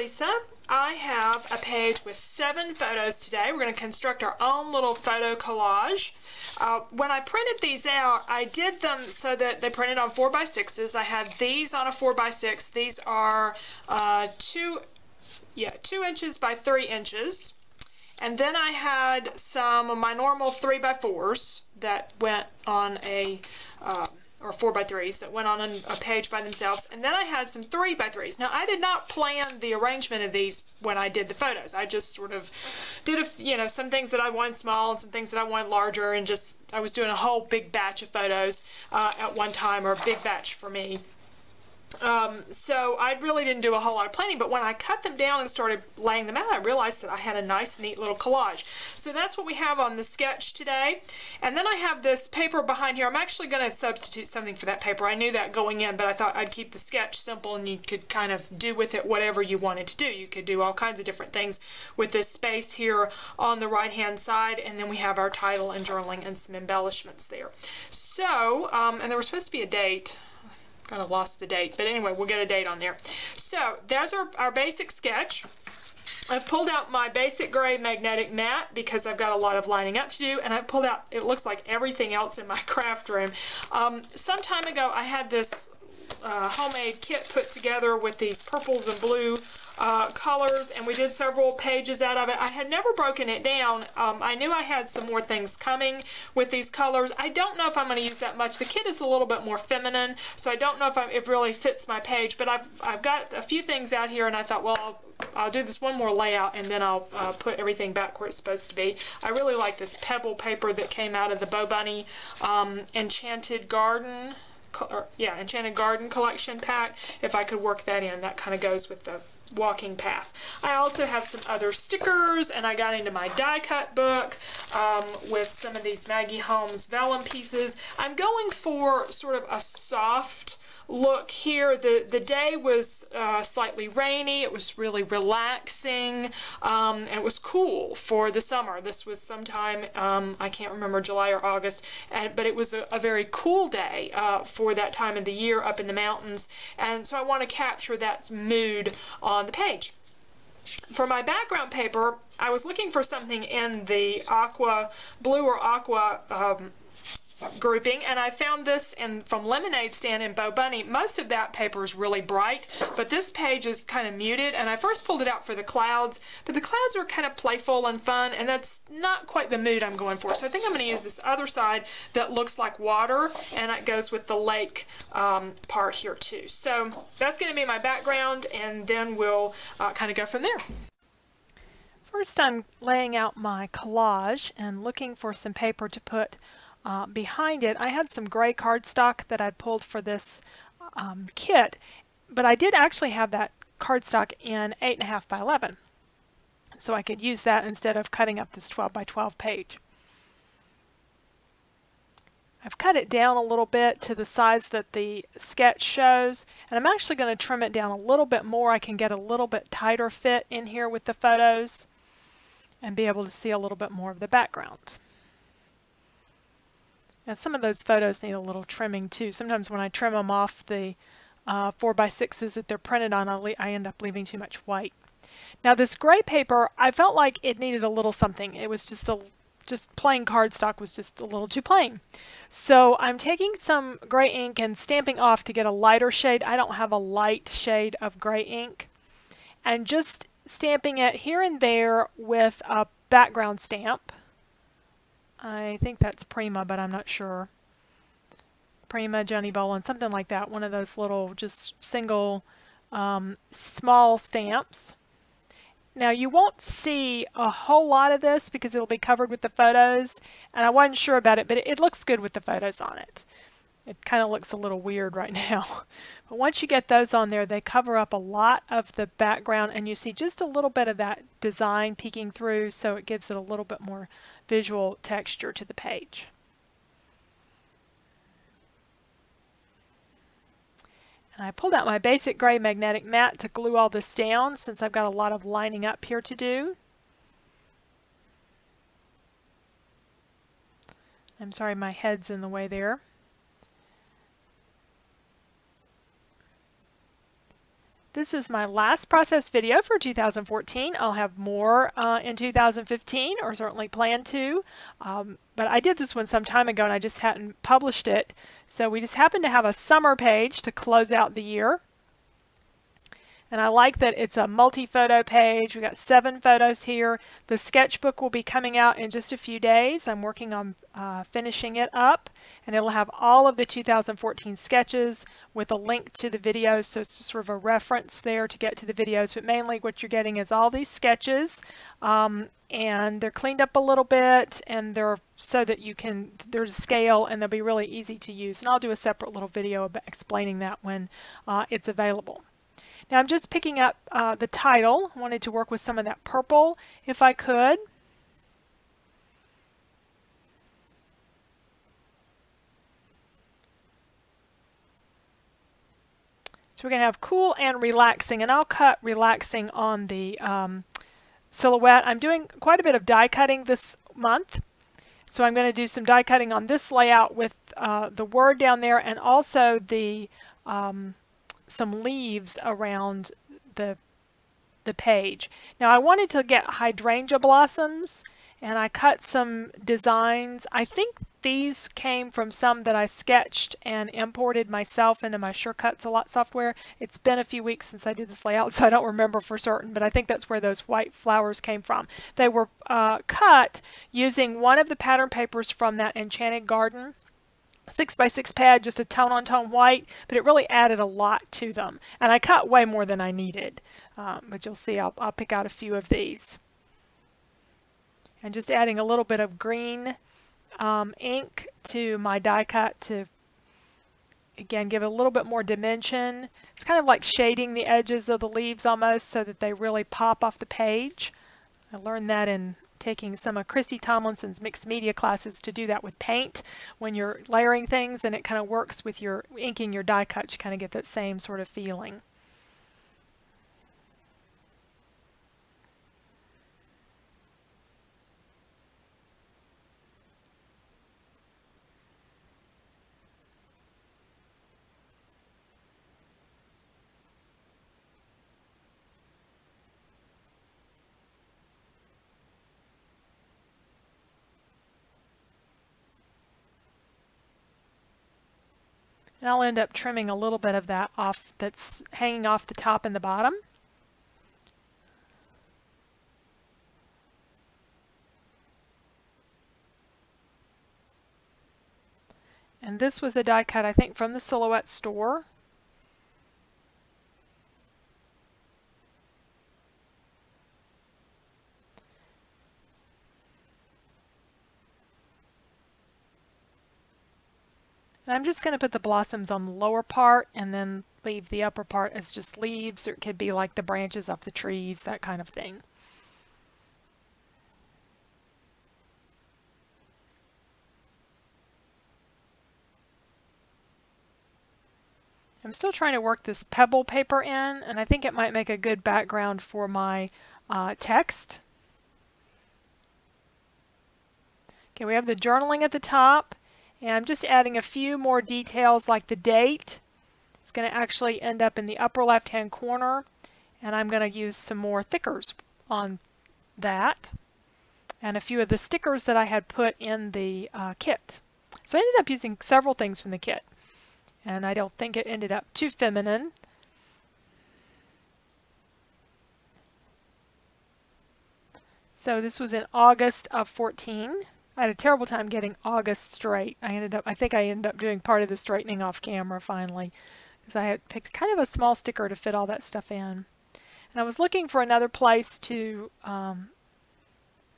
Lisa. I have a page with 7 photos today. We're going to construct our own little photo collage. When I printed these out, I did them so that they printed on 4x6s. I had these on a 4x6. These are 2 inches by 3 inches. And then I had some of my normal 3x4s that went on a or 4x3s that went on a page by themselves, and then I had some 3x3s. Now I did not plan the arrangement of these when I did the photos. I just sort of did some things that I wanted small and some things that I wanted larger, and just I was doing a whole big batch of photos at one time, or a big batch for me. So I really didn't do a whole lot of planning, but when I cut them down and started laying them out, I realized that I had a nice, neat little collage. So that's what we have on the sketch today. And then I have this paper behind here. I'm actually going to substitute something for that paper. I knew that going in, but I thought I'd keep the sketch simple and you could kind of do with it whatever you wanted to do. You could do all kinds of different things with this space here on the right-hand side, and then we have our title and journaling and some embellishments there. So, and there was supposed to be a date. Kind of lost the date, but anyway, we'll get a date on there. So there's our basic sketch. I've pulled out my basic gray magnetic mat because I've got a lot of lining up to do, and I've pulled out, it looks like everything else in my craft room. Some time ago I had this homemade kit put together with these purples and blue colors, and we did several pages out of it. I had never broken it down. I knew I had some more things coming with these colors. I don't know if I'm going to use that much. The kit is a little bit more feminine, so I don't know if it really fits my page, but I've got a few things out here, and I thought, well, I'll do this one more layout and then I'll put everything back where it's supposed to be. I really like this pebble paper that came out of the Bo Bunny Enchanted Garden collection pack. If I could work that in, that kind of goes with the walking path. I also have some other stickers, and I got into my die cut book with some of these Maggie Holmes vellum pieces. I'm going for sort of a soft look here. The day was slightly rainy. It was really relaxing, and it was cool for the summer. This was sometime, I can't remember, July or August, but it was a very cool day for that time of the year up in the mountains, and so I want to capture that mood on the page. For my background paper, I was looking for something in the blue or aqua grouping, and I found this from Lemonade Stand in Bo Bunny. Most of that paper is really bright, but this page is kind of muted, and I first pulled it out for the clouds, but the clouds are kind of playful and fun, and that's not quite the mood I'm going for. So I think I'm going to use this other side that looks like water, and it goes with the lake part here too. So that's going to be my background, and then we'll kind of go from there. First, I'm laying out my collage and looking for some paper to put behind it. I had some gray cardstock that I'd pulled for this kit, but I did actually have that cardstock in 8.5 by 11, so I could use that instead of cutting up this 12 by 12 page. I've cut it down a little bit to the size that the sketch shows, and I'm actually going to trim it down a little bit more. I can get a little bit tighter fit in here with the photos and be able to see a little bit more of the background. And some of those photos need a little trimming too. Sometimes when I trim them off the 4x6s that they're printed on, I end up leaving too much white. Now this gray paper, I felt like it needed a little something. It was just plain cardstock was just a little too plain. So I'm taking some gray ink and stamping off to get a lighter shade. I don't have a light shade of gray ink. And just stamping it here and there with a background stamp. I think that's Prima, but I'm not sure. Prima, Johnny Bolin, something like that. One of those little, just single, small stamps. Now you won't see a whole lot of this because it'll be covered with the photos, and I wasn't sure about it, but it looks good with the photos on it. It kind of looks a little weird right now. But once you get those on there, they cover up a lot of the background, and you see just a little bit of that design peeking through, so it gives it a little bit more visual texture to the page. And I pulled out my basic gray magnetic mat to glue all this down since I've got a lot of lining up here to do. I'm sorry, my head's in the way there. This is my last process video for 2014. I'll have more in 2015, or certainly plan to. But I did this one some time ago and I just hadn't published it. So we just happened to have a summer page to close out the year. And I like that it's a multi-photo page. We've got 7 photos here. The sketchbook will be coming out in just a few days. I'm working on finishing it up, and it'll have all of the 2014 sketches with a link to the videos, so it's just sort of a reference there to get to the videos. But mainly what you're getting is all these sketches, and they're cleaned up a little bit, and they're so that they're to scale, and they'll be really easy to use. And I'll do a separate little video about explaining that when it's available. Now I'm just picking up the title. I wanted to work with some of that purple if I could. So we're going to have cool and relaxing, and I'll cut relaxing on the silhouette. I'm doing quite a bit of die cutting this month, so I'm going to do some die cutting on this layout with the word down there, and also the some leaves around the page. Now I wanted to get hydrangea blossoms, and I cut some designs. I think these came from some that I sketched and imported myself into my Surecuts a lot software. It's been a few weeks since I did this layout, so I don't remember for certain, but I think that's where those white flowers came from. They were cut using one of the pattern papers from that Enchanted Garden 6x6 pad, just a tone-on-tone white, but it really added a lot to them. And I cut way more than I needed, but you'll see I'll pick out a few of these. And just adding a little bit of green ink to my die cut to, again, give it a little bit more dimension. It's kind of like shading the edges of the leaves almost so that they really pop off the page. I learned that in taking some of Christy Tomlinson's mixed media classes, to do that with paint when you're layering things, and it kind of works with your inking your die cut. You kind of get that same sort of feeling. And I'll end up trimming a little bit of that off that's hanging off the top and the bottom. And this was a die cut, I think, from the Silhouette store. And I'm just going to put the blossoms on the lower part and then leave the upper part as just leaves, or it could be like the branches of the trees, that kind of thing. I'm still trying to work this pebble paper in, and I think it might make a good background for my text. Okay, we have the journaling at the top. And I'm just adding a few more details like the date. It's going to actually end up in the upper left-hand corner. And I'm going to use some more thickers on that. And a few of the stickers that I had put in the kit. So I ended up using several things from the kit. And I don't think it ended up too feminine. So this was in August of 14. I had a terrible time getting August straight. I think I ended up doing part of the straightening off camera finally, because I had picked kind of a small sticker to fit all that stuff in. And I was looking for another place to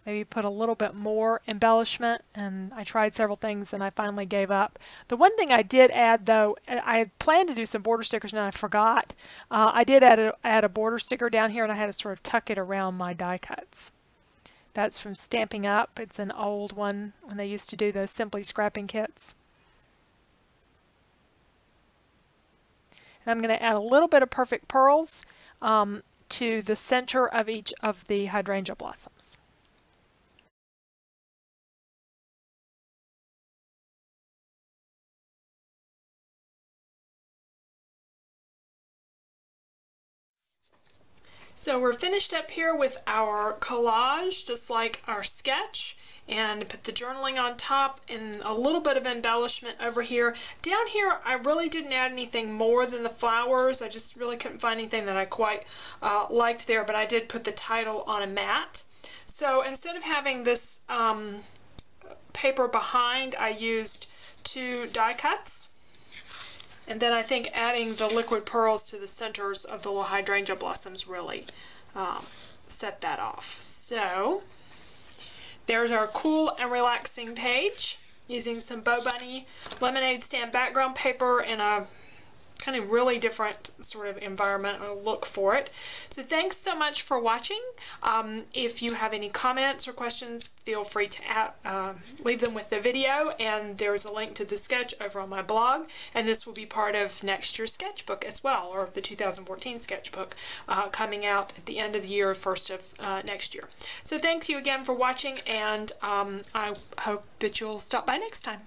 maybe put a little bit more embellishment, and I tried several things and I finally gave up. The one thing I did add, though, I had planned to do some border stickers and I forgot. I did add a border sticker down here, and I had to sort of tuck it around my die cuts. That's from Stamping Up. It's an old one when they used to do those Simply Scrapping kits. And I'm going to add a little bit of Perfect Pearls to the center of each of the hydrangea blossoms. So we're finished up here with our collage, just like our sketch, and put the journaling on top and a little bit of embellishment over here. Down here, I really didn't add anything more than the flowers. I just really couldn't find anything that I quite liked there, but I did put the title on a mat. So instead of having this paper behind, I used 2 die cuts. And then I think adding the liquid pearls to the centers of the little hydrangea blossoms really set that off. So there's our cool and relaxing page using some Bow Bunny lemonade stand background paper and a kind of really different sort of environmental look for it. So thanks so much for watching. If you have any comments or questions, feel free to leave them with the video, and there's a link to the sketch over on my blog, and this will be part of next year's sketchbook as well, or the 2014 sketchbook coming out at the end of the year, 1st of next year. So thanks you again for watching, and I hope that you'll stop by next time.